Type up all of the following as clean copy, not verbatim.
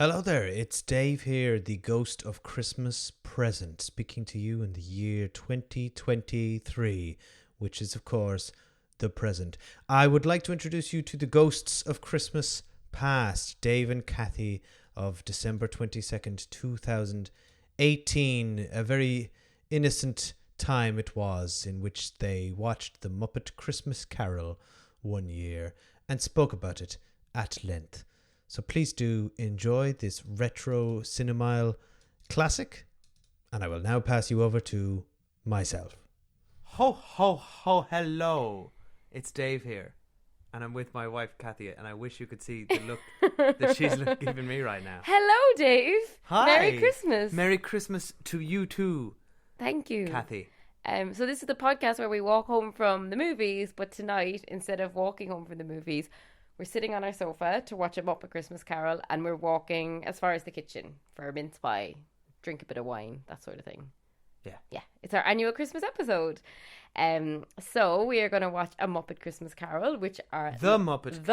Hello there, it's Dave here, the ghost of Christmas present, speaking to you in the year 2023, which is, of course, the present. I would like to introduce you to the ghosts of Christmas Past, Dave and Cathy of December 22nd, 2018. A very innocent time it was in which they watched the Muppet Christmas Carol one year and spoke about it at length. So please do enjoy this retro cinemile classic, and I will now pass you over to myself. Ho, ho, ho, hello. It's Dave here, and I'm with my wife, Cathy, and I wish you could see the look that she's giving me right now. Hello, Dave. Hi. Merry Christmas. Merry Christmas to you too, Thank you. Cathy. So this is the podcast where we walk home from the movies, but tonight, instead of walking home from the movies, we're sitting on our sofa to watch a Muppet Christmas Carol, and we're walking as far as the kitchen for a mince pie, drink a bit of wine, that sort of thing. Yeah. It's our annual Christmas episode. So we are going to watch a Muppet Christmas Carol, which are The Muppet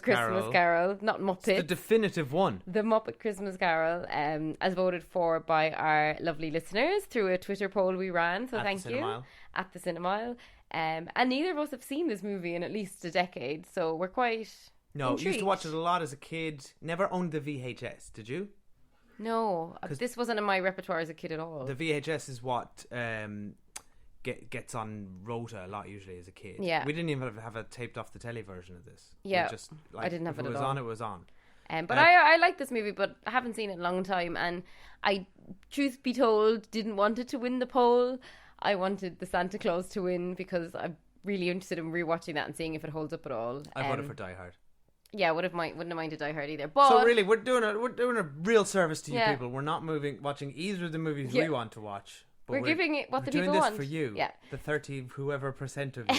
Christmas Carol, not Muppet. It's the definitive one. The Muppet Christmas Carol, as voted for by our lovely listeners through a Twitter poll we ran. So thank you. At the Cinemile. And neither of us have seen this movie in at least a decade, so we're quite intrigued. Used to watch it a lot as a kid. Never owned the VHS, did you? No, this wasn't in my repertoire as a kid at all. The VHS is what gets on Rota a lot usually as a kid. Yeah. We didn't even have a taped off the telly version of this. Yeah, just, I didn't have it at all. It was on. But I like this movie, but I haven't seen it in a long time, and I, truth be told, didn't want it to win the poll. I wanted the Santa Claus to win because I'm really interested in rewatching that and seeing if it holds up at all. I voted for Die Hard. Yeah, wouldn't have minded Die Hard either. But so really, we're doing a real service to you Yeah. people. We're not watching either of the movies we want to watch. But we're giving it what the people want. want. We're doing this for you. Yeah. The 30% of you.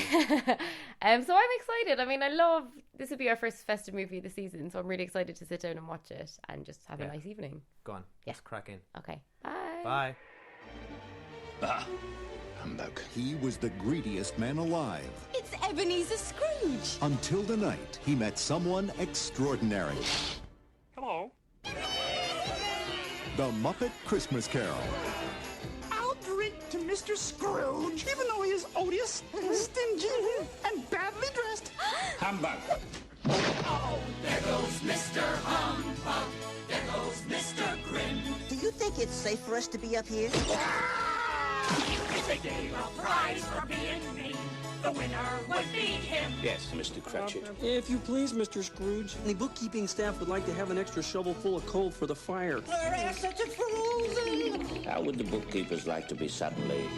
So I'm excited. I mean, I love this. Would be our first festive movie of the season, so I'm really excited to sit down and watch it and just have a nice evening. Go on. Let's crack in. Okay. Bye. Bye. Humbug. He was the greediest man alive. It's Ebenezer Scrooge. Until the night he met someone extraordinary. Hello. The Muppet Christmas Carol. I'll drink to Mr. Scrooge, even though he is odious, stingy, and badly dressed. Humbug. Oh, there goes Mr. Humbug. There goes Mr. Grim. Do you think it's safe for us to be up here? If they gave a prize for being mean, the winner would be him. Yes, Mr. Cratchit. If you please, Mr. Scrooge, the bookkeeping staff would like to have an extra shovel full of coal for the fire. Our assets are frozen. How would the bookkeepers like to be suddenly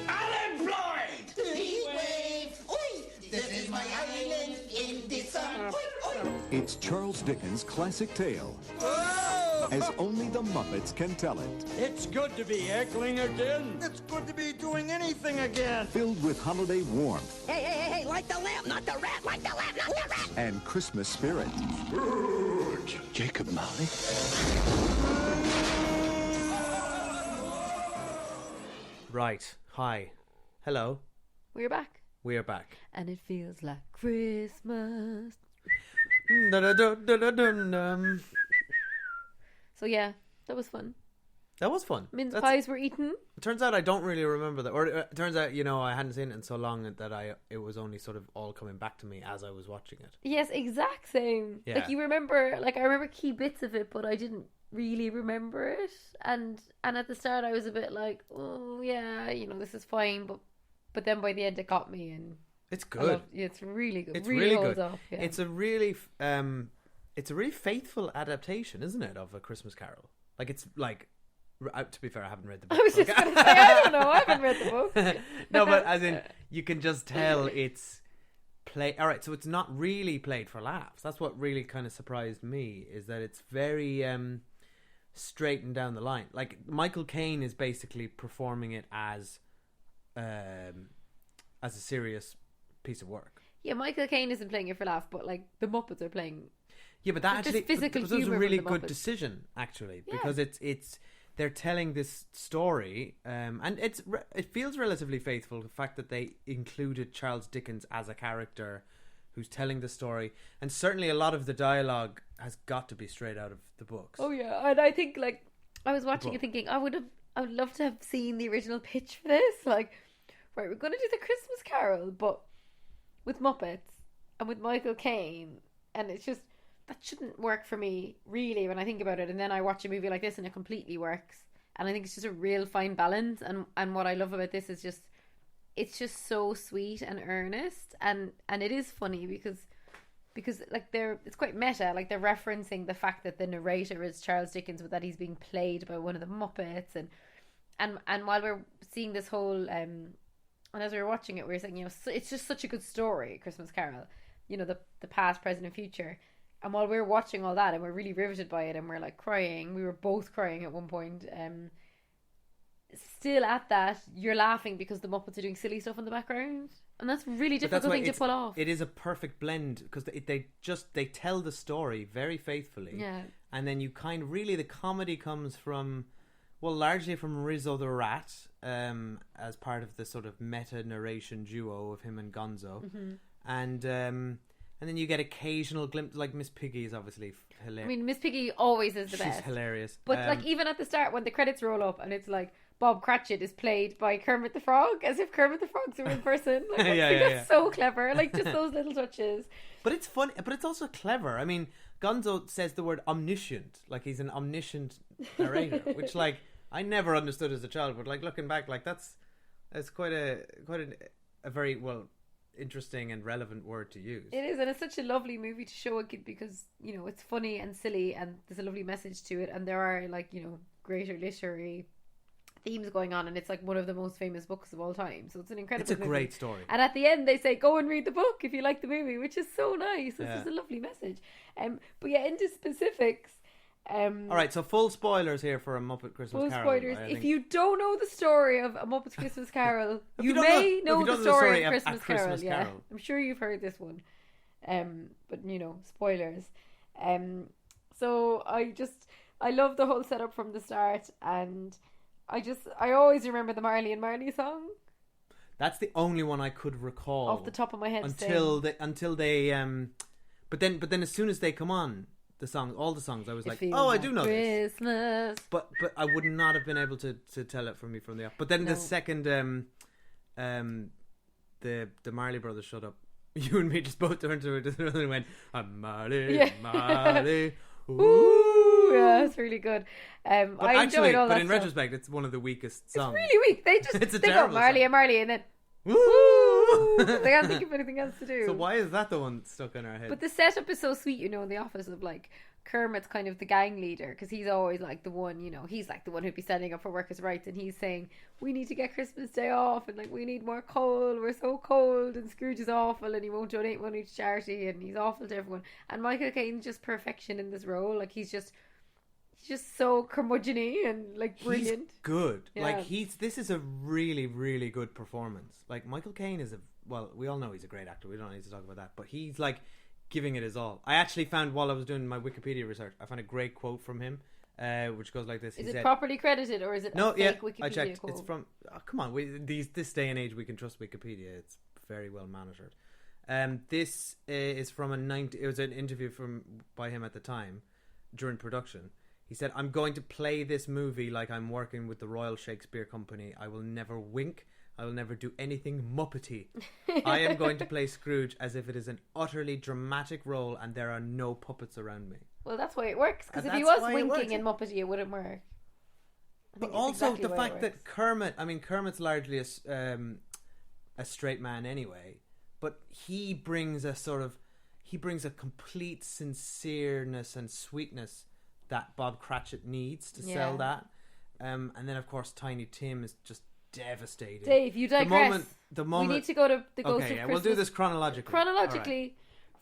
Unemployed! Heat wave. Oi! This is my island in the sun. Oi, oi. It's Charles Dickens' classic tale. As only the Muppets can tell it. It's good to be heckling again. It's good to be doing anything again. Filled with holiday warmth. Hey, like the lamp, not the rat, like the lamp, not the rat. And Christmas spirit. Jacob Marley? Right. Hi. Hello. We're back. We are back. And it feels like Christmas. So yeah, that was fun. That was fun. Mince pies were eaten. It turns out I don't really remember that. Or it turns out, I hadn't seen it in so long that it was only sort of all coming back to me as I was watching it. Yes, exact same. Yeah. Like you remember, I remember key bits of it, but I didn't really remember it. And at the start I was a bit like, oh yeah, this is fine. But then by the end it got me, and it's good. It's really good. It's really good. Off, yeah. It's a really faithful adaptation, isn't it, of A Christmas Carol? To be fair, I haven't read the book. I was just going to say, I don't know, I haven't read the book. No, but as in, you can just tell it's alright, so it's not really played for laughs. That's what really kind of surprised me, is that it's very straight and down the line. Like, Michael Caine is basically performing it as a serious piece of work. Yeah, Michael Caine isn't playing it for laugh, but the Muppets are playing. Yeah, but that actually was a really good Muppets. Decision, actually, because it's they're telling this story, and it feels relatively faithful. The fact that they included Charles Dickens as a character who's telling the story, and certainly a lot of the dialogue has got to be straight out of the books. Oh yeah, and I think like I was watching it thinking I would love to have seen the original pitch for this. Like, right, we're going to do the Christmas Carol, but with Muppets and with Michael Caine, and it's just that shouldn't work for me really when I think about it. And then I watch a movie like this and it completely works. And I think it's just a real fine balance. And what I love about this is just it's just so sweet and earnest, and it is funny because like it's quite meta. Like they're referencing the fact that the narrator is Charles Dickens, but that he's being played by one of the Muppets, and while we're seeing this whole and as we were watching it, we were saying, you know, it's just such a good story, Christmas Carol. You know, the past, present, and future. And while we were watching all that, and we're really riveted by it, and we're like crying, we were both crying at one point. Still at that, you're laughing because the Muppets are doing silly stuff in the background, and that's really difficult thing to pull off. It is a perfect blend because they tell the story very faithfully. Yeah. And then you kind of really the comedy comes from, well, largely from Rizzo the Rat, as part of the sort of meta narration duo of him and Gonzo, and then you get occasional glimpses, like Miss Piggy is obviously hilarious. I mean, Miss Piggy always is the best. She's hilarious. But like even at the start when the credits roll up and it's like Bob Cratchit is played by Kermit the Frog, as if Kermit the Frog's a real person. Like, that's so clever. Like just those little touches. But it's funny. But it's also clever. I mean, Gonzo says the word omniscient, like he's an omniscient narrator, which like I never understood as a child. But like looking back, like that's quite a very interesting and relevant word to use. It is, and it's such a lovely movie to show a kid because, you know, it's funny and silly and there's a lovely message to it, and there are like, you know, greater literary themes going on, and it's like one of the most famous books of all time, so it's an incredible movie. Great story. And at the end they say go and read the book if you like the movie, which is so nice. It's just a lovely message. But yeah, into specifics, all right, so full spoilers here for A Muppet Christmas Carol. Full spoilers. If you don't know the story of A Muppet Christmas Carol, you may know the story of Christmas Carol. Yeah, I'm sure you've heard this one. But you know, spoilers. So I love the whole setup from the start, and I always remember the Marley and Marley song. That's the only one I could recall off the top of my head until they but then as soon as they come on all the songs I was like, oh, I do know Christmas. This, but I would not have been able to tell it from the off. But then the second the Marley Brothers shut up, you and me just both turned to it and went, I'm Marley, Marley. Ooh, yeah, it's really good. I enjoyed all that. But in retrospect, it's one of the weakest songs. It's really weak. They just they go Marley and Marley, and then woo! They can't think of anything else to do. So why is that the one stuck in our head? But the setup is so sweet, you know, in the office of like Kermit's kind of the gang leader because he's always like the one, you know, he's like the one who'd be standing up for workers' rights, and he's saying we need to get Christmas Day off, and like we need more coal, we're so cold, and Scrooge is awful, and he won't donate money to charity, and he's awful to everyone. And Michael Caine's just perfection in this role. Like he's just so curmudgeon-y and like brilliant. He's good. Yeah. Like this is a really, really good performance. Like Michael Caine is we all know he's a great actor. We don't need to talk about that, but he's like giving it his all. I actually found, while I was doing my Wikipedia research, I found a great quote from him, which goes like this. Is it properly credited, or is it a fake Wikipedia I checked. quote? It's from, come on, this day and age we can trust Wikipedia. It's very well monitored. This is from it was an interview by him at the time during production. He said, I'm going to play this movie like I'm working with the Royal Shakespeare Company. I will never wink. I will never do anything Muppety. I am going to play Scrooge as if it is an utterly dramatic role and there are no puppets around me. Well, that's why it works. Because if he was winking in Muppety, it wouldn't work. But also exactly the fact that Kermit's largely a straight man anyway, but he brings a complete sincereness and sweetness that Bob Cratchit needs to sell that. And then, of course, Tiny Tim is just devastating. Dave, you digress. The moment we need to go to the Ghost of Christmas. We'll do this chronologically.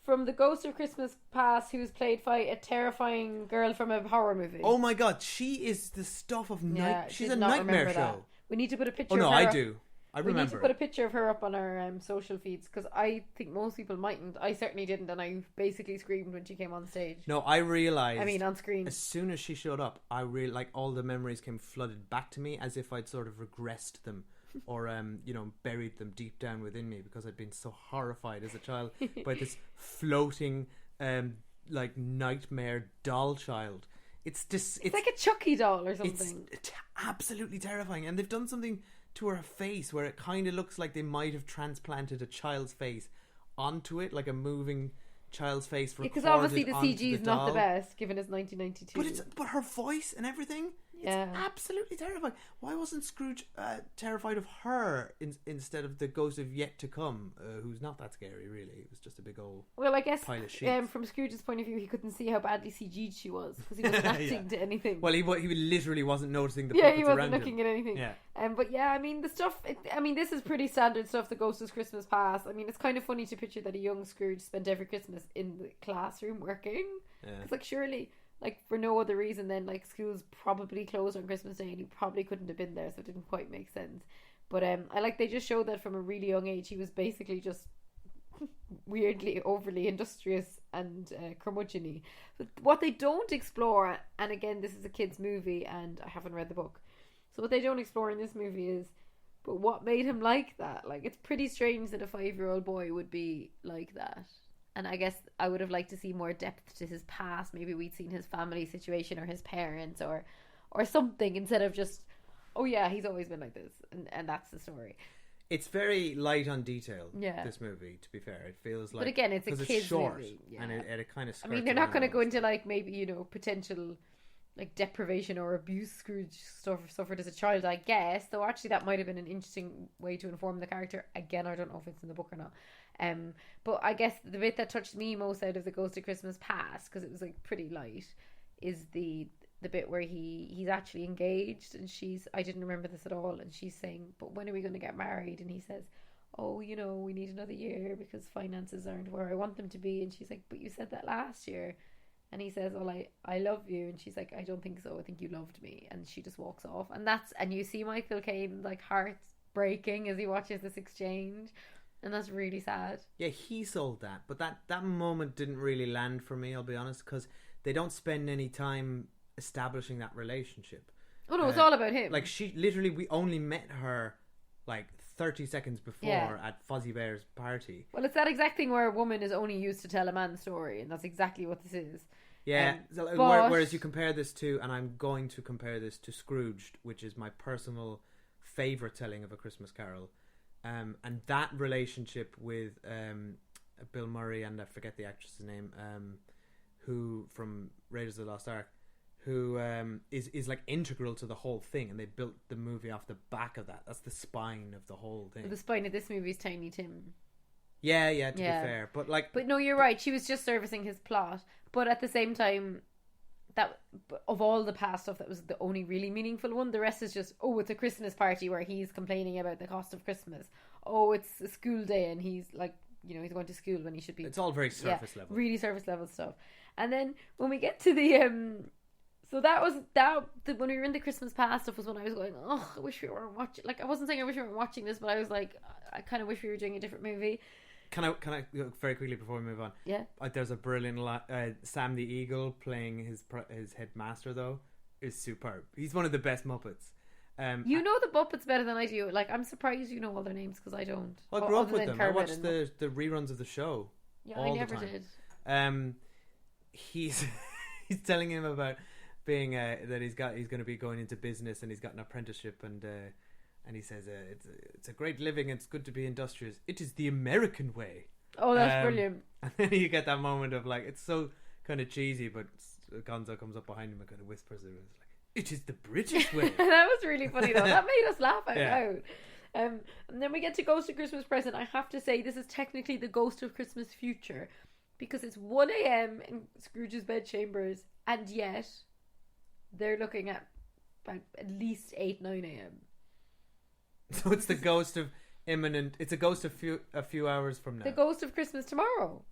From the Ghost of Christmas Past, who's played by a terrifying girl from a horror movie. Oh my god, she is the stuff of night. She's a nightmare show. That. We need to put a picture. Oh no, of her I do. I remember. We need to put a picture of her up on our social feeds, because I think most people mightn't. I certainly didn't, and I basically screamed when she came on stage. No, I realised. On screen. As soon as she showed up, all the memories came flooded back to me, as if I'd sort of regressed them, or buried them deep down within me, because I'd been so horrified as a child by this floating like nightmare doll child. It's like a Chucky doll or something. It's absolutely terrifying, and they've done something to her face where it kind of looks like they might have transplanted a child's face onto it, like a moving child's face. Because obviously the CG is not the best, given it's 1992. But her voice and everything, it's absolutely terrifying. Why wasn't Scrooge terrified of her instead of the ghost of yet to come, who's not that scary really? It was just a big old I guess pile of sheets. From Scrooge's point of view, he couldn't see how badly CG'd she was because he wasn't acting to anything. Well, he literally wasn't noticing the puppets around him. he wasn't looking at anything. But yeah, I mean the stuff. This is pretty standard stuff. The Ghost of Christmas Past. I mean, it's kind of funny to picture that a young Scrooge spent every Christmas in the classroom working. It's like surely. Like, for no other reason than, like, schools probably closed on Christmas Day and he probably couldn't have been there, so it didn't quite make sense. But I like they just showed that from a really young age he was basically just weirdly overly industrious and curmudgeon-y. But what they don't explore, and again, this is a kid's movie and I haven't read the book, so what they don't explore in this movie is, but what made him like that? Like, it's pretty strange that a 5-year-old boy would be like that. And I guess I would have liked to see more depth to his past. Maybe we'd seen his family situation or his parents or something instead of just, oh yeah, he's always been like this. And that's the story. It's very light on detail, this movie, to be fair. It feels like... But again, it's a kid's short, movie. Yeah. And it kind of skirts. I mean, they're not going to go into, like, maybe, potential, like, deprivation or abuse Scrooge suffered as a child, I guess. Though actually that might have been an interesting way to inform the character. Again, I don't know if it's in the book or not. But I guess the bit that touched me most out of the Ghost of Christmas Past, because it was like pretty light, is the bit where he's actually engaged and I didn't remember this at all, and she's saying, but when are we going to get married? And he says, oh, we need another year because finances aren't where I want them to be. And she's like, but you said that last year. And he says, well, I love you. And she's like, I don't think so, I think you loved me. And she just walks off, and you see Michael Caine, like, heart breaking as he watches this exchange. And that's really sad. Yeah, he sold that. But that moment didn't really land for me, I'll be honest, because they don't spend any time establishing that relationship. Oh, no, it's all about him. Like, we only met her, like, 30 seconds before at Fozzie Bear's party. Well, it's that exact thing where a woman is only used to tell a man's story, and that's exactly what this is. Yeah, whereas you compare this to, and I'm going to compare this to Scrooged, which is my personal favourite telling of A Christmas Carol. And that relationship with Bill Murray and I forget the actress's name, who from Raiders of the Lost Ark, who is like integral to the whole thing, and they built the movie off the back of that. That's the spine of the whole thing. The spine of this movie is Tiny Tim. Yeah, to be fair, but no, you're right. She was just servicing his plot, but at the same time, that of all the past stuff, that was the only really meaningful one. The rest is just, oh, it's a Christmas party where he's complaining about the cost of Christmas. Oh, it's a school day and he's like, he's going to school when he should be. It's all very surface level, really surface level stuff. And then when we get to the so that was when we were in the Christmas Past stuff was when I was going, oh, I wish we weren't watching. Like, I wasn't saying I wish we weren't watching this, but I was like, I kind of wish we were doing a different movie. Can I very quickly before we move on? Yeah. There's a brilliant Sam the Eagle playing his headmaster though is superb. He's one of the best Muppets. You know the Muppets better than I do. Like, I'm surprised you know all their names because I don't. Well, I grew up with them. I watched the reruns of the show. Yeah, I never did. He's telling him about being that he's going to be going into business and he's got an apprenticeship and he says, it's a great living, it's good to be industrious. It is the American way. Oh, that's brilliant. And then you get that moment of, like, it's so kind of cheesy, but Gonzo comes up behind him and kind of whispers it. It's like, it is the British way. That was really funny, though. That made us laugh out loud. And then we get to Ghost of Christmas Present. I have to say, this is technically the Ghost of Christmas Future, because it's 1 a.m. in Scrooge's bedchambers, and yet they're looking at least 8, 9 a.m. So it's the ghost of imminent. It's a ghost of a few hours from now. The ghost of Christmas tomorrow.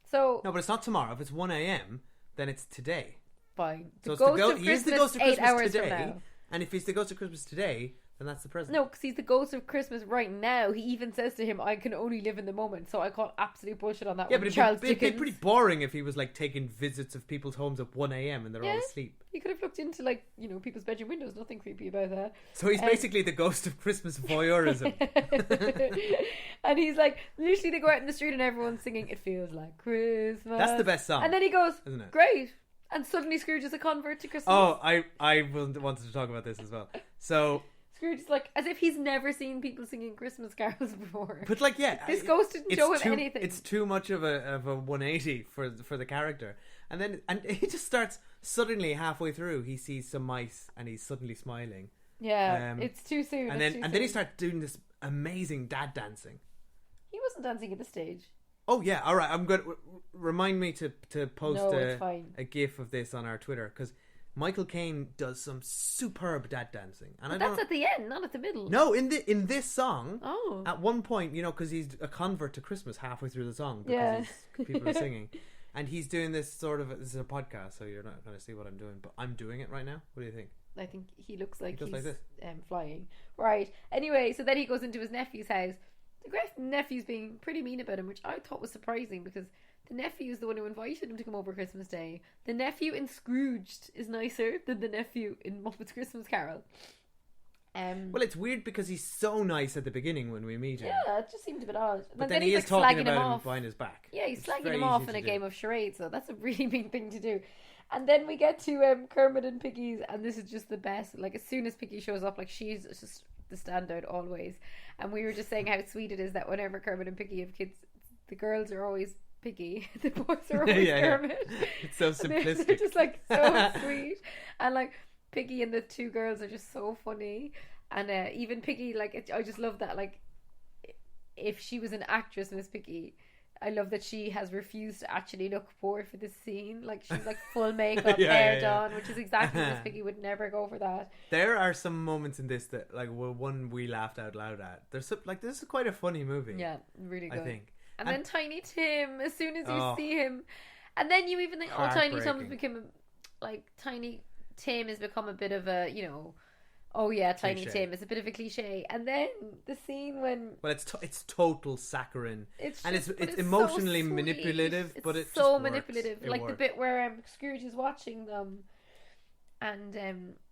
So no, but it's not tomorrow. If it's 1 a.m., then it's today. Fine. So he is the ghost of Christmas today. And if he's the ghost of Christmas today, Then that's the present. No, because he's the ghost of Christmas right now. He even says to him, I can only live in the moment. So I call absolute bullshit on that Yeah, one. but Charles it'd be Dickens. pretty boring if he was like taking visits of people's homes at 1 a.m. and they're all asleep. He could have looked into, like, you know, people's bedroom windows. Nothing creepy about that. So he's basically the ghost of Christmas voyeurism. And he's like, literally they go out in the street and everyone's singing It Feels Like Christmas. That's the best song. And then he goes, isn't it? Great. And suddenly Scrooge is a convert to Christmas. Oh, I wanted to talk about this as well. So Scrooge is like, as if he's never seen people singing Christmas carols before. But like, yeah, this ghost didn't show him anything. It's too much of a 180 for the character, and he just starts suddenly halfway through. He sees some mice and he's suddenly smiling. Yeah, it's too soon. And then he starts doing this amazing dad dancing. He wasn't dancing at the stage. Oh yeah, all right. I'm good. Remind me to post a GIF of this on our Twitter because Michael Caine does some superb dad dancing, and that's at the end, not at the middle. No, in this song, at one point, you know, because he's a convert to Christmas halfway through the song because people are singing, and he's doing this sort of. This is a podcast, so you're not going to see what I'm doing, but I'm doing it right now. What do you think? I think he looks like he's like this. Flying. Right. Anyway, so then he goes into his nephew's house. The nephew's being pretty mean about him, which I thought was surprising because the nephew is the one who invited him to come over Christmas Day. The nephew in Scrooged is nicer than the nephew in Muppet's Christmas Carol. Well, it's weird because he's so nice at the beginning when we meet him. Yeah, it just seemed a bit odd. But then he's he is talking about him him behind his back. Yeah, he's it's slagging him off in a game of charades, so that's a really mean thing to do. And then we get to Kermit and Piggy's, and this is just the best. Like, as soon as Piggy shows up, like, she's just the standout always. And we were just saying how sweet it is that whenever Kermit and Piggy have kids, the girls are always Piggy, the boys are always Kermit. Yeah. It's so simplistic. They're just like so sweet, and like Piggy and the two girls are just so funny. And even Piggy, like, I just love that. Like, if she was an actress, Miss Piggy, I love that she has refused to actually look poor for this scene. Like, she's like full makeup, hair done, which is exactly Miss Piggy would never go for that. There are some moments in this that, like, one we laughed out loud at. There's some, like, this is quite a funny movie. Yeah, really good. I think. And then Tiny Tim, as soon as you see him, and then you even think, oh, Tiny Tim has become like Tiny Tim has become a bit of a, you know. Oh yeah, Tiny Tim is a bit of a cliche, and then the scene when it's total saccharine, it's emotionally so manipulative, but it's so just manipulative. Like the bit where Scrooge is watching them, and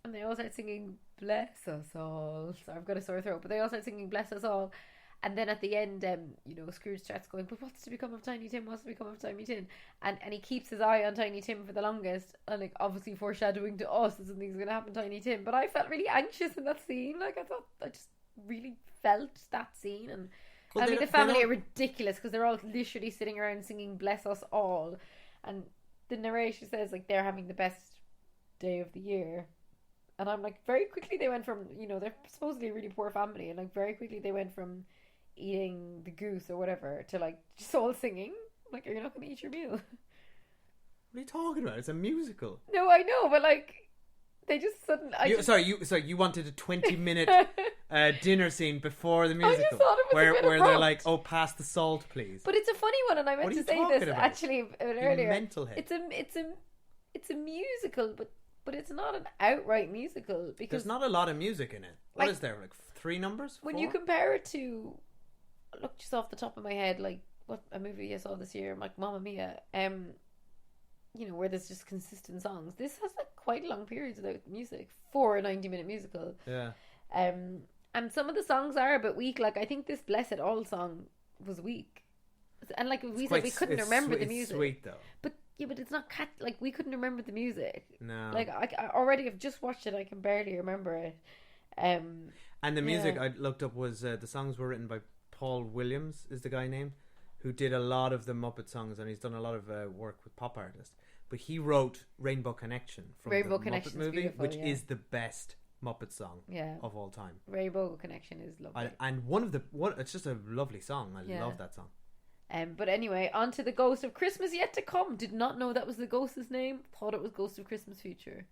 they all start singing "Bless Us All." So I've got a sore throat, but they all start singing "Bless Us All," and then at the end, you know, Scrooge starts going, "But what's to become of Tiny Tim? What's to become of Tiny Tim?" And he keeps his eye on Tiny Tim for the longest, and like obviously foreshadowing to us that something's going to happen to Tiny Tim. But I felt really anxious in that scene. Like I just really felt that scene, and I mean the family are ridiculous because they're all literally sitting around singing "Bless Us All," and the narration says like they're having the best day of the year. And I'm like, very quickly they went from, you know, they're supposedly a really poor family, and like very quickly they went from eating the goose or whatever to like just all singing. Like, you're not going to eat your meal. What are you talking about? It's a musical. No, I know, but like they just suddenly. Sorry, you wanted a 20-minute dinner scene before the musical, I just thought it was where a bit they're abrupt. like, "Oh, pass the salt, please." But it's a funny one, and I meant to say this actually earlier. Mental head. It's a musical, but it's not an outright musical because there's not a lot of music in it. What is there, like 3 numbers? 4? When you compare it to, look, just off the top of my head, like what a movie I saw this year, like Mamma Mia, you know, where there's just consistent songs. This has like quite long periods without music for a 90-minute musical. Yeah. And some of the songs are a bit weak. Like I think this "Blessed All" song was weak, and like we said, we couldn't remember the music. It's sweet though. But it's not like we couldn't remember the music. No. Like I already have just watched it. I can barely remember it. And the music I looked up was the songs were written by Paul Williams, is the guy named, who did a lot of the Muppet songs, and he's done a lot of work with pop artists. But he wrote Rainbow Connection from the Muppet movie, which is the best Muppet song of all time. Rainbow Connection is lovely. And it's just a lovely song. I love that song. But anyway, on to the Ghost of Christmas Yet to Come. Did not know that was the ghost's name. Thought it was Ghost of Christmas Future.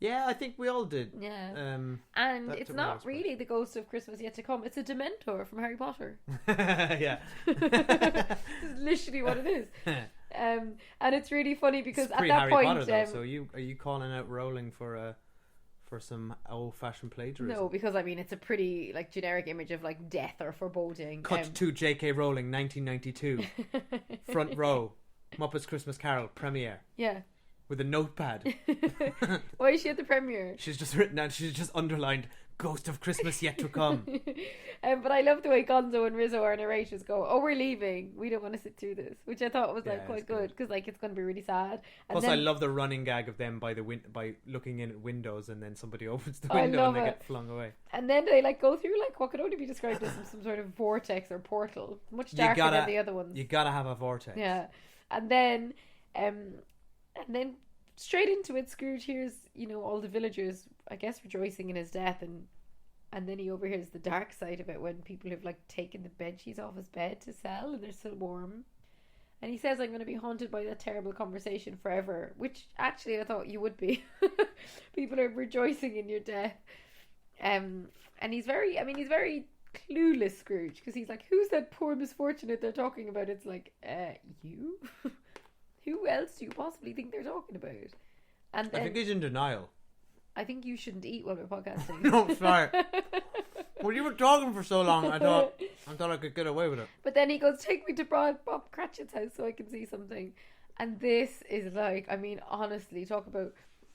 Yeah, I think we all did. Yeah. And it's not really the Ghost of Christmas Yet to Come. It's a Dementor from Harry Potter. Yeah. It's literally what it is. And it's really funny because it's at that Harry point... Potter, though, so are you calling out Rowling for for some old-fashioned plagiarism. No, because I mean it's a pretty like generic image of like death or foreboding. Cut to J.K. Rowling, 1992, front row, Muppet's Christmas Carol premiere. Yeah. With a notepad. Why is she at the premiere? She's just written down. She's just underlined "Ghost of Christmas Yet to Come." But I love the way Gonzo and Rizzo, our narrators, go, "Oh, we're leaving. We don't want to sit through this," which I thought was like quite good because like it's going to be really sad. And Plus, then, I love the running gag of them by looking in at windows, and then somebody opens the window and they get flung away. And then they like go through like what could only be described as some sort of vortex or portal, much darker than the other ones. You gotta have a vortex. Yeah, and then straight into it, Scrooge hears, all the villagers, I guess, rejoicing in his death, and then he overhears the dark side of it when people have like taken the bed sheets off his bed to sell and they're still warm. And he says, "I'm going to be haunted by that terrible conversation forever," which actually I thought you would be. People are rejoicing in your death. And he's very clueless, Scrooge, because he's like, "Who's that poor misfortunate they're talking about?" It's like, you? Who else do you possibly think they're talking about? And then, I think he's in denial. I think you shouldn't eat while we're podcasting. No, sorry. Well, you were talking for so long, I thought I could get away with it. But then he goes, "Take me to Bob Cratchit's house so I can see something." And this is like, I mean, honestly,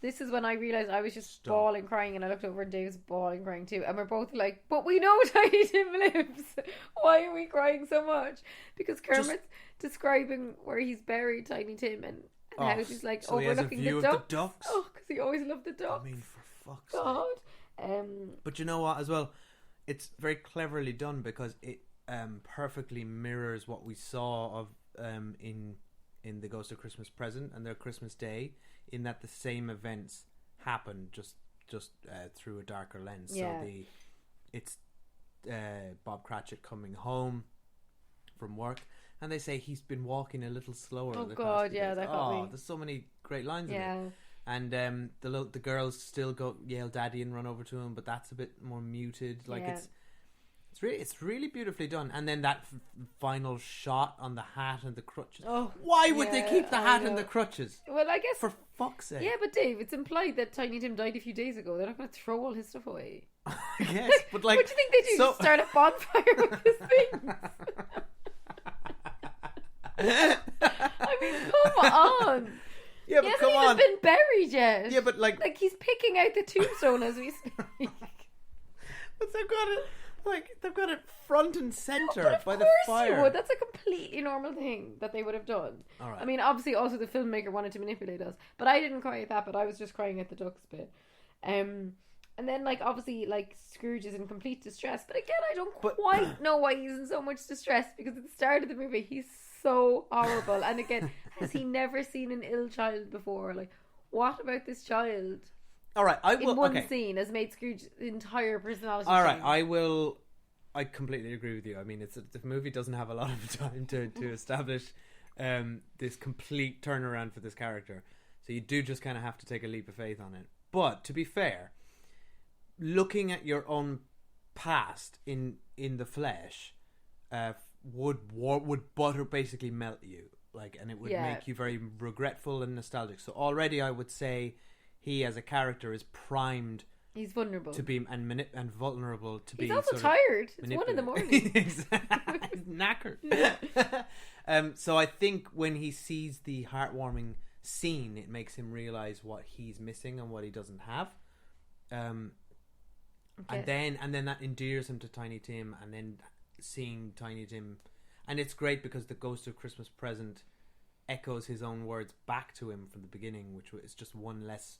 this is when I realised I was just bawling, crying, and I looked over and Dave's bawling, crying too. And we're both like, "But we know Tiny Tim lives. Why are we crying so much?" Because Kermit's describing where he's buried Tiny Tim and how he's like so overlooking he has a view the of ducks. the ducks. Oh, because he always loved the ducks. I mean, for fuck's God. sake. But you know what, as well, it's very cleverly done because it perfectly mirrors what we saw of in the Ghost of Christmas Present and their Christmas Day, in that the same events happen just through a darker lens. Yeah. So it's Bob Cratchit coming home from work, and they say he's been walking a little slower. Oh the God, past yeah, days. that got me. There's so many great lines in Yeah. it. And the girls still yell "Daddy" and run over to him, but that's a bit more muted. Like it's really beautifully done. And then that final shot on the hat and the crutches. Oh, why would they keep the hat and the crutches? Well, I guess for fuck's sake. Yeah, but Dave, it's implied that Tiny Tim died a few days ago. They're not going to throw all his stuff away. Yes, but like, what do you think they do? Just start a bonfire with his things? I mean, come on. Yeah, but come on. He hasn't even been buried yet. Yeah, but like he's picking out the tombstone as we speak. But they've got it front and center by the fire. You would. That's a completely normal thing that they would have done. All right. I mean, obviously, also the filmmaker wanted to manipulate us, but I didn't cry at that. But I was just crying at the ducks bit. And then, like, obviously, like, Scrooge is in complete distress. But again, I don't quite know why he's in so much distress, because at the start of the movie, he's so horrible. And again, has he never seen an ill child before? Like, what about this child? All right, I will. In one scene has made Scrooge's entire personality. All right, change. I completely agree with you. I mean, the movie doesn't have a lot of time to establish this complete turnaround for this character, so you do just kind of have to take a leap of faith on it. But to be fair, looking at your own past in the flesh would butter basically melt you, like, and it would make you very regretful and nostalgic. So already, I would say he as a character is primed. He's vulnerable to be and vulnerable to be. He's also tired. It's 1 a.m. Exactly. He's knackered. So I think when he sees the heartwarming scene, it makes him realize what he's missing and what he doesn't have. And then that endears him to Tiny Tim, and then seeing Tiny Tim, and it's great because the Ghost of Christmas Present echoes his own words back to him from the beginning, which is just one less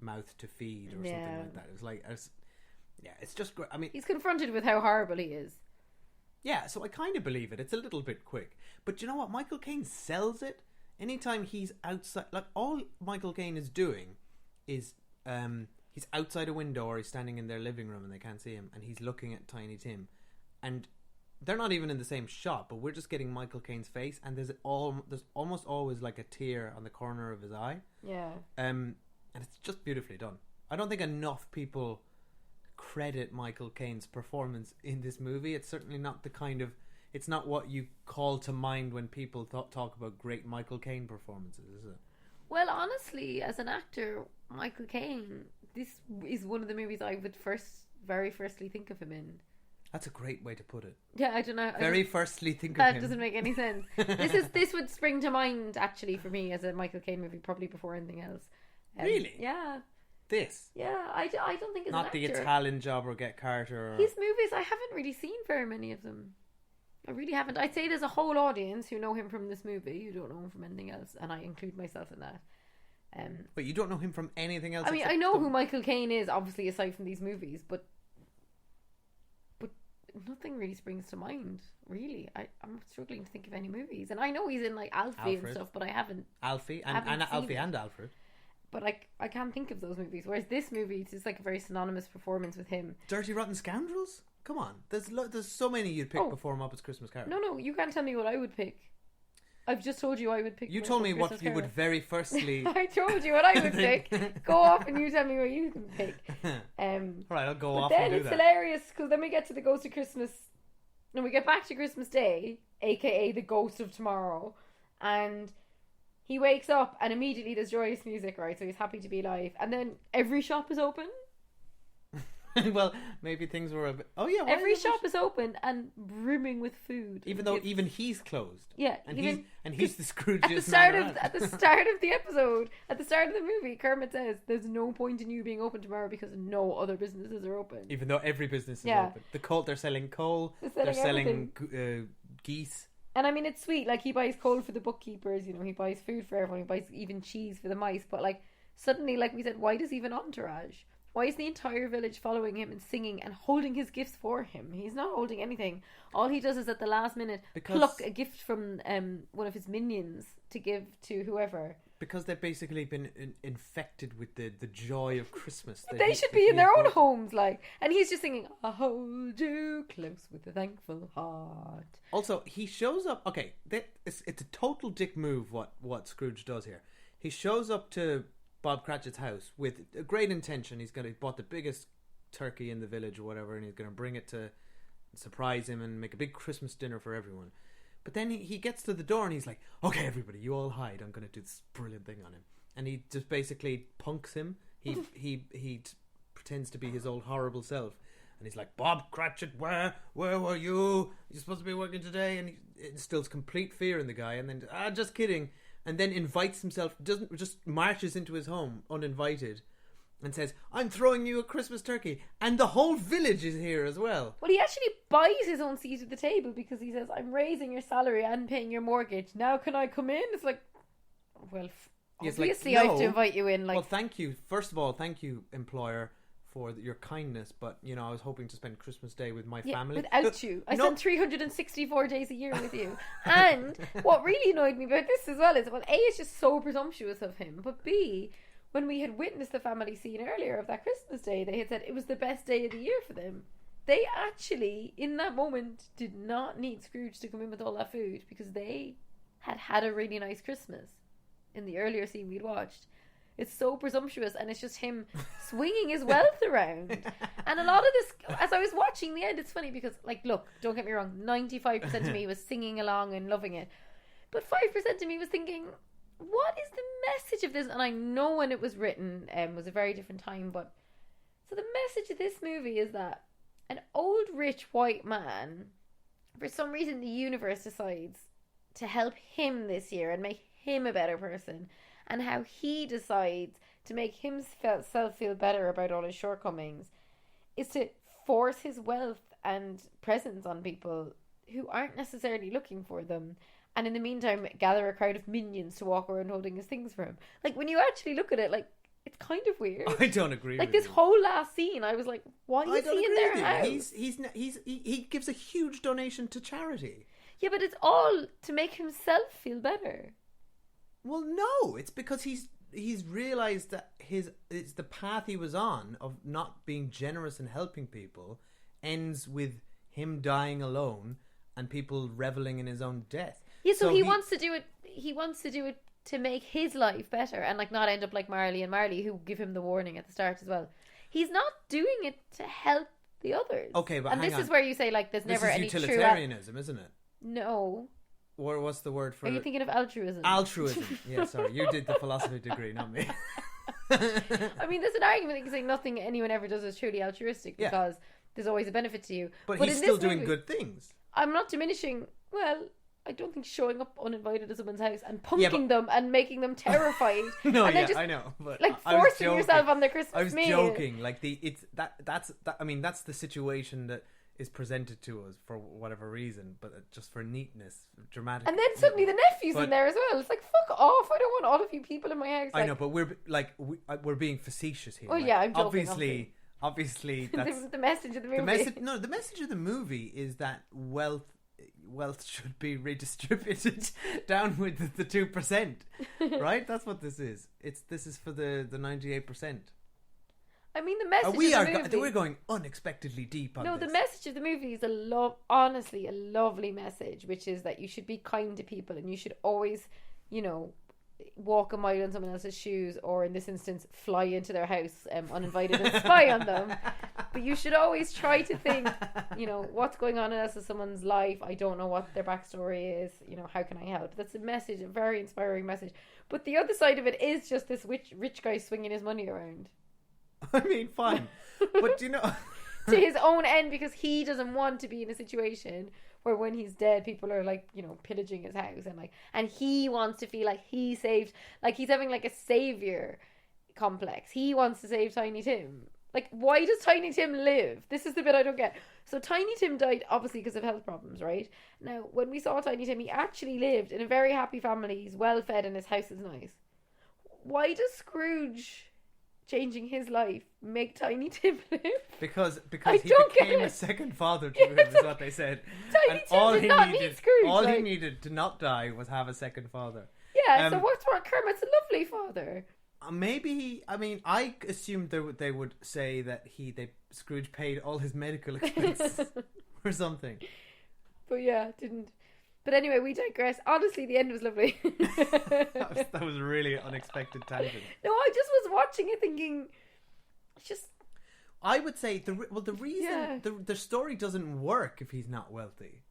mouth to feed or something like that. It was like, it's just great. I mean, he's confronted with how horrible he is. Yeah, so I kind of believe it. It's a little bit quick, but you know what? Michael Caine sells it. Anytime he's outside, like, all Michael Caine is doing is he's outside a window or he's standing in their living room and they can't see him, and he's looking at Tiny Tim, and they're not even in the same shot, but we're just getting Michael Caine's face, and there's almost always like a tear on the corner of his eye. Yeah. And it's just beautifully done. I don't think enough people credit Michael Caine's performance in this movie. It's certainly not it's not what you call to mind when people talk about great Michael Caine performances, is it? Well, honestly, as an actor, Michael Caine this is one of the movies I would very firstly think of him in. That's a great way to put it. Yeah, I don't know. Firstly think of that him. doesn't make any sense. This would spring to mind actually for me as a Michael Caine movie, probably before anything else. Really? Yeah. This? Yeah, I don't think it's not an the actor. Italian Job or Get Carter. Or... His movies, I haven't really seen very many of them. I really haven't. I'd say there's a whole audience who know him from this movie, who don't know him from anything else, and I include myself in that. But you don't know him from anything else? I mean, I know who Michael Caine is, obviously, aside from these movies, but nothing really springs to mind, really. I'm struggling to think of any movies. And I know he's in, like, Alfie and stuff, but I haven't... Alfie and Alfred. But I can't think of those movies. Whereas this movie, it's just like a very synonymous performance with him. Dirty Rotten Scoundrels? Come on. There's so many you'd pick before Muppet's Christmas Carol. No, you can't tell me what I would pick. I've just told you I would pick. You told me what you would very firstly... I told you what I would pick. Go off and you tell me what you can pick. Alright, I'll go off and do that. Then it's hilarious because then we get to the Ghost of Christmas... No, we get back to Christmas Day, aka the Ghost of Tomorrow, and he wakes up and immediately there's joyous music, right? So he's happy to be alive. And then every shop is open. Well, maybe things were a bit... Oh yeah, every shop is open and brimming with food. Even though even he's closed. Yeah, and he's the Scrooge's at the start of the episode, at the start of the movie, Kermit says, "There's no point in you being open tomorrow because no other businesses are open." Even though every business is open. They're selling coal. They're selling geese. And I mean, it's sweet. Like, he buys coal for the bookkeepers. You know, he buys food for everyone. He buys even cheese for the mice. But like, suddenly, like we said, why does he have an entourage? Why is the entire village following him and singing and holding his gifts for him? He's not holding anything. All he does is at the last minute pluck a gift from one of his minions to give to whoever. Because they've basically been infected with the joy of Christmas. They should be in their own homes, like. And he's just singing, "I hold you close with a thankful heart." Also, he shows up... Okay, it's a total dick move what Scrooge does here. He shows up to Bob Cratchit's house with a great intention. He's bought the biggest turkey in the village or whatever, and he's going to bring it to surprise him and make a big Christmas dinner for everyone. But then he gets to the door and he's like, "Okay, everybody, you all hide. I'm going to do this brilliant thing on him." And he just basically punks him. He pretends to be his old horrible self. And he's like, "Bob Cratchit, where were you? You're supposed to be working today." And he instills complete fear in the guy. And then, just kidding. And then invites himself, just marches into his home uninvited and says, "I'm throwing you a Christmas turkey." And the whole village is here as well. Well, he actually buys his own seat at the table because he says, "I'm raising your salary and paying your mortgage. Now can I come in?" It's like, well, obviously I have to invite you in. Like, well, thank you. First of all, thank you, employer, for your kindness. But, you know, I was hoping to spend Christmas Day with my family. Without you. I spent 364 days a year with you. And what really annoyed me about this as well is, well, A, it's just so presumptuous of him. But B, when we had witnessed the family scene earlier of that Christmas Day, they had said it was the best day of the year for them. They actually, in that moment, did not need Scrooge to come in with all that food because they had a really nice Christmas in the earlier scene we'd watched. It's so presumptuous, and it's just him swinging his wealth around. And a lot of this, as I was watching the end, it's funny because, like, look, don't get me wrong, 95% of me was singing along and loving it. But 5% of me was thinking, what is the message of this? And I know when it was written, was a very different time, but... So the message of this movie is that an old rich white man, for some reason the universe decides to help him this year and make him a better person, and how he decides to make himself feel better about all his shortcomings is to force his wealth and presence on people who aren't necessarily looking for them, and in the meantime gather a crowd of minions to walk around holding his things for him. Like, when you actually look at it, like, it's kind of weird. I don't agree. Like, this whole last scene, I was like, why is he in their house? He gives a huge donation to charity. Yeah, but it's all to make himself feel better. Well, no, it's because he's realised that it's the path he was on of not being generous and helping people ends with him dying alone and people reveling in his own death. Yeah, so he wants to do it. He wants to do it to make his life better and, like, not end up like Marley and Marley, who give him the warning at the start as well. He's not doing it to help the others. Okay, but this is where you say, like, there's never any utilitarianism, isn't it? No. Or what's the word for... Are you thinking of altruism? Altruism. Yeah, sorry. You did the philosophy degree, not me. I mean, there's an argument that you can say nothing anyone ever does is truly altruistic because there's always a benefit to you. But in he's still this doing movie, good things. I'm not diminishing. Well, I don't think showing up uninvited at someone's house and punking them and making them terrified. No, and yeah, just, I know. But like I was forcing joking. yourself on their Christmas I was meal. joking. Like that's I mean, that's the situation that is presented to us for whatever reason, but just for neatness, dramatic. And then suddenly the nephew's in there as well. It's like, fuck off! I don't want all of you people in my house. I know, but we're being facetious here. Well, like, yeah, I'm joking. Obviously, that's the message of the movie. The message of the movie is that wealth should be redistributed down with the 2%, right? That's what this is. This is for the 98%. I mean, the message of the movie... We're going unexpectedly deep on this. No, the message of the movie is honestly a lovely message, which is that you should be kind to people and you should always, walk a mile in someone else's shoes, or in this instance, fly into their house uninvited and spy on them. But you should always try to think, what's going on in someone's life. I don't know what their backstory is. How can I help? That's a message, a very inspiring message. But the other side of it is just this rich guy swinging his money around. I mean, fine. But to his own end, because he doesn't want to be in a situation where when he's dead people are like, pillaging his house and he wants to feel like he saved, like he's having like a savior complex. He wants to save Tiny Tim. Like, why does Tiny Tim live? This is the bit I don't get. So Tiny Tim died obviously because of health problems, right? Now, when we saw Tiny Tim, he actually lived in a very happy family. He's well fed and his house is nice. Why does Scrooge changing his life make Tiny Tim live? Because he became a second father to him, is what they said. Tiny Tim did not need Scrooge. He needed to not die was have a second father. Yeah, so what's wrong? Kermit's a lovely father. Maybe I assumed they would say that Scrooge paid all his medical expenses or something. But yeah, didn't. But anyway, we digress. Honestly, the end was lovely. that was a really unexpected tangent. No, I just was watching it thinking, I would say the reason the story doesn't work if he's not wealthy,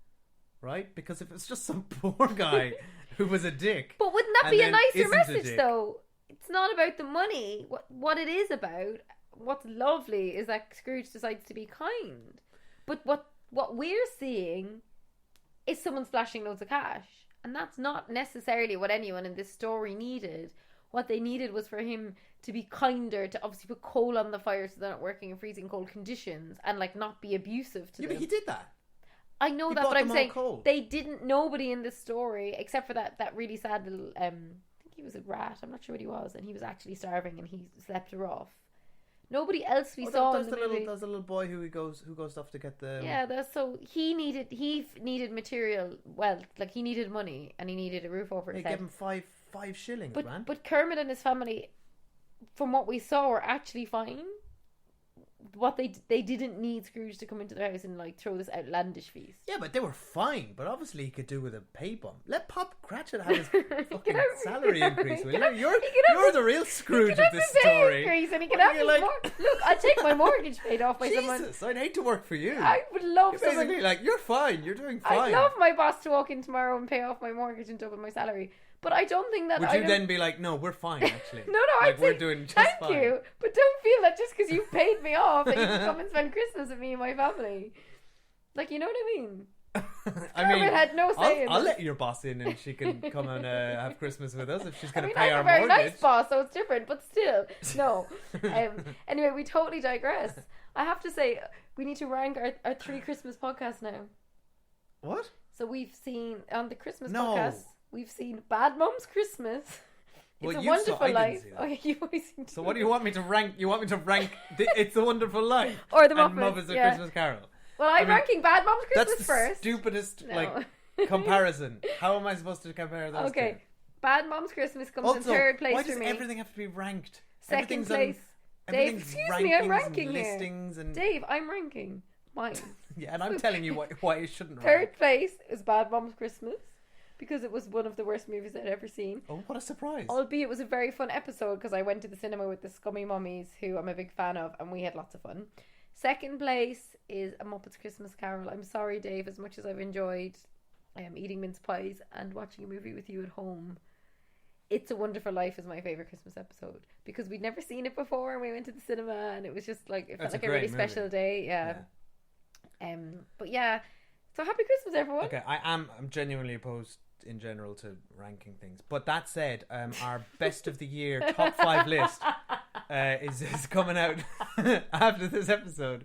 right? Because if it's just some poor guy who was a dick. But wouldn't that be a nicer message, though? It's not about the money. What it is about, what's lovely, is that Scrooge decides to be kind. But what we're seeing is someone splashing loads of cash. And that's not necessarily what anyone in this story needed. What they needed was for him to be kinder, to obviously put coal on the fire so they're not working in freezing cold conditions, and not be abusive to them. Yeah, but he did that. I know that, but I'm saying they didn't. Nobody in this story, except for that really sad little. I think he was a rat. I'm not sure what he was, and he was actually starving, and he slept her off. Nobody else we saw in the movie. There's a little boy who goes off to get the. Yeah, so he needed material wealth, like he needed money, and he needed a roof over his head. They gave him five shillings, man. But Kermit and his family, from what we saw, were actually fine. What they didn't need Scrooge to come into their house and throw this outlandish feast. Yeah, but they were fine. But obviously he could do with a pay bump. Let Pop Cratchit have his fucking salary increase. You're the real Scrooge of this story. Increase and he can have look, I'll take my mortgage paid off by someone. Jesus, I'd hate to work for you. I would love someone. Basically, you're fine. You're doing fine. I'd love my boss to walk in tomorrow and pay off my mortgage and double my salary. But I don't think that. Would you then be like, no, we're fine, actually? No, I'd say, we're doing just thank fine. you, but don't feel that just because you paid me off that you can come and spend Christmas with me and my family. You know what I mean? Kermit had no say in I'll this. let your boss in and she can come and have Christmas with us if she's going to I'm pay our a very mortgage. nice boss, so it's different, but still, no. Anyway, we totally digress. I have to say, we need to rank our 3 Christmas podcasts now. What? So we've seen, on the Christmas podcast, we've seen Bad Mom's Christmas. It's a Wonderful Life. Okay, you've always seen So what do you want me to rank? You want me to rank It's a Wonderful Life or the Muppets, and Muppets A Christmas Carol? Well, I'm ranking Bad Mom's Christmas that's the first. Stupidest comparison. How am I supposed to compare those two? Bad Mom's Christmas comes in third place for me. Why does everything have to be ranked? Second place. Dave, excuse me, I'm ranking here. And... Dave, I'm ranking mine. Yeah, and I'm telling you why it shouldn't rank. Third place is Bad Mom's Christmas, because it was one of the worst movies I'd ever seen. Oh, what a surprise. Albeit it was a very fun episode, because I went to the cinema with the Scummy Mummies, who I'm a big fan of, and we had lots of fun. Second place is A Muppet Christmas Carol. I'm sorry, Dave, as much as I've enjoyed eating mince pies and watching a movie with you at home, It's a Wonderful Life is my favourite Christmas episode because we'd never seen it before and we went to the cinema and it was just like, it felt like a really special day. Yeah. But yeah, so happy Christmas, everyone. Okay, I'm genuinely opposed in general to ranking things. But that said, our best of the year top 5 list is coming out after this episode.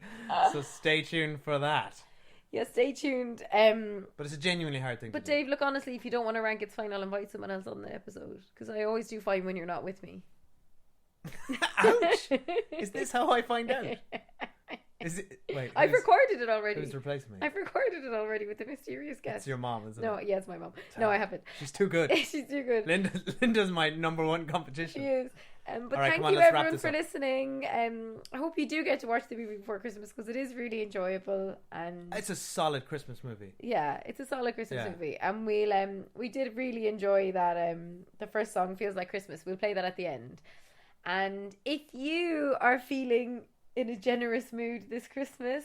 So stay tuned for that. Yeah, stay tuned. But it's a genuinely hard thing But to Dave, look, honestly, if you don't want to rank, it's fine. I'll invite someone else on the episode because I always do fine when you're not with me. Ouch! Is this how I find out? Is it? Wait, I've recorded it already. Who's replacing me? I've recorded it already with the mysterious guest. It's your mom, isn't it? No, yeah, it's my mom. No, I haven't. She's too good. She's too good. Linda's my number one competition. She is. But right, thank you everyone for listening. I hope you do get to watch the movie before Christmas because it is really enjoyable and it's a solid Christmas movie. Yeah, it's a solid Christmas movie, and we did really enjoy that. The first song, Feels Like Christmas. We'll play that at the end. And if you are feeling in a generous mood this Christmas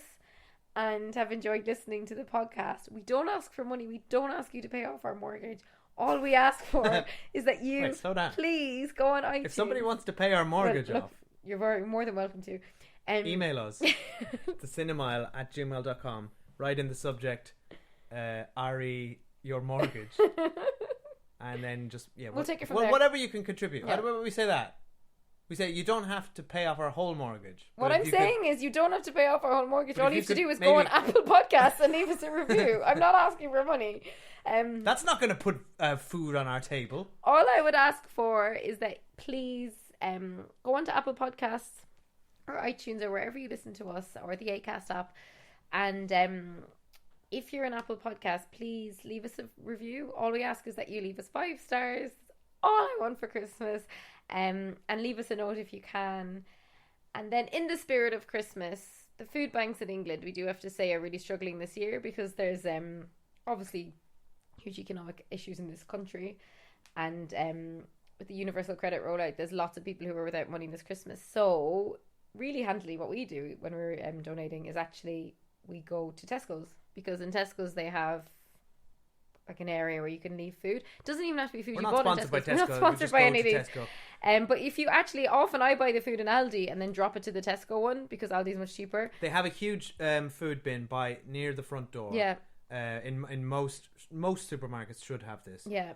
and have enjoyed listening to the podcast, we don't ask for money. We don't ask you to pay off our mortgage. All we ask for is that you please go on iTunes. If somebody wants to pay our mortgage off, you're more than welcome to. Email us to cinemile@gmail.com. Write in the subject, Ari, your mortgage. And then just, we'll take it from there. Whatever you can contribute. How do we say that? We say you don't have to pay off our whole mortgage. What I'm saying is you don't have to pay off our whole mortgage. All you have to do is go on Apple Podcasts and leave us a review. I'm not asking for money. That's not going to put food on our table. All I would ask for is that please go onto Apple Podcasts or iTunes or wherever you listen to us, or the Acast app, and if you're an Apple Podcast, please leave us a review. All we ask is that you leave us 5 stars. All I want for Christmas. And leave us a note if you can. And then, in the spirit of Christmas, the food banks in England, we do have to say, are really struggling this year because there's obviously huge economic issues in this country, and with the universal credit rollout, there's lots of people who are without money this Christmas. So really handily, what we do when we're donating is actually we go to Tesco's, because in Tesco's they have like an area where you can leave food. It doesn't even have to be food We're you not bought in sponsored by Tesco. Tesco. We're not sponsored by anything. Tesco. But if you actually, often I buy the food in Aldi and then drop it to the Tesco one because Aldi's much cheaper. They have a huge food bin near the front door. Yeah. In most supermarkets should have this. Yeah.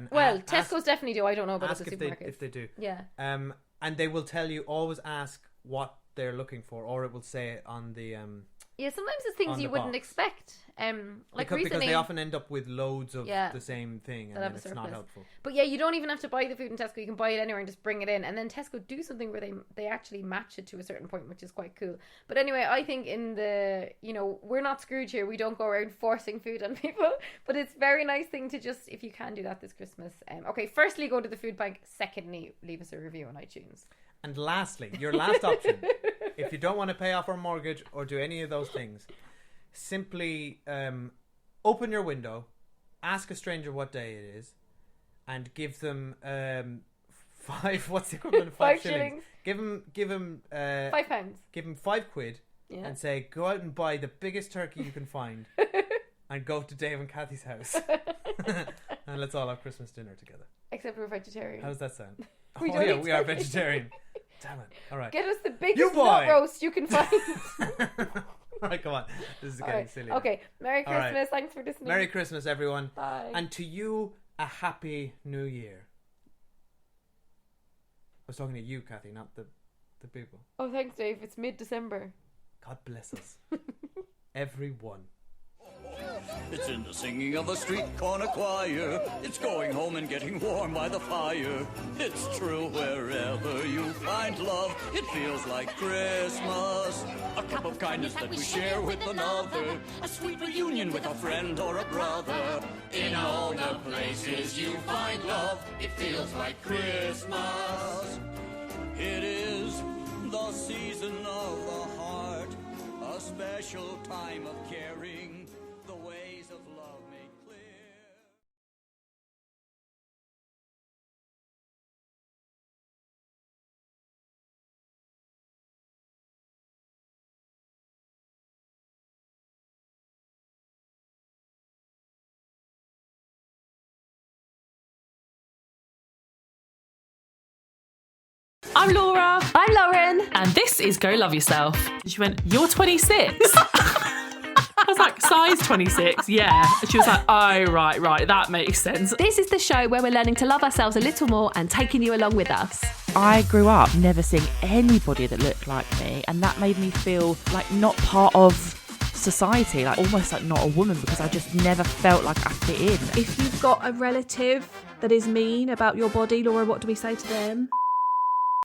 Well, Tesco's ask, definitely do. I don't know about other supermarkets. If they do. Yeah. And they will tell you, always ask what they're looking for, or it will say it on the yeah, sometimes it's things you wouldn't expect. Like recently, because they often end up with loads of the same thing, and then it's not helpful. But yeah, you don't even have to buy the food in Tesco. You can buy it anywhere and just bring it in. And then Tesco do something where they actually match it to a certain point, which is quite cool. But anyway, I think we're not Scrooge here. We don't go around forcing food on people. But it's a very nice thing to just, if you can do that this Christmas. Okay, firstly, go to the food bank. Secondly, leave us a review on iTunes. And lastly, your last option, if you don't want to pay off our mortgage or do any of those things, simply open your window, ask a stranger what day it is, and give them what's the equivalent of 5 shillings? Give them £5. Give them £5, and say, go out and buy the biggest turkey you can find, and go to Dave and Cathy's house, and let's all have Christmas dinner together. Except we're vegetarian. How does that sound? We are vegetarian. Damn it. All right. Get us the biggest nut roast you can find. All right, come on. This is getting silly. Okay. Merry Christmas. Right. Thanks for listening. Merry Christmas, everyone. Bye. And to you, a happy new year. I was talking to you, Cathy, not the people. Oh, thanks, Dave. It's mid-December. God bless us. Everyone. It's in the singing of a street corner choir. It's going home and getting warm by the fire. It's true wherever you find love. It feels like Christmas. A cup of kindness that we share with another. A sweet reunion with a friend or a brother. In all the places you find love, it feels like Christmas. It is the season of the heart, a special time of caring. The ways of love made clear. I'm Laura. I'm Lauren. And this is Go Love Yourself. She went, you're 26? I was like, size 26, yeah. And she was like, oh, right, that makes sense. This is the show where we're learning to love ourselves a little more and taking you along with us. I grew up never seeing anybody that looked like me, and that made me feel like not part of society, like almost like not a woman, because I just never felt like I fit in. If you've got a relative that is mean about your body, Laura, what do we say to them?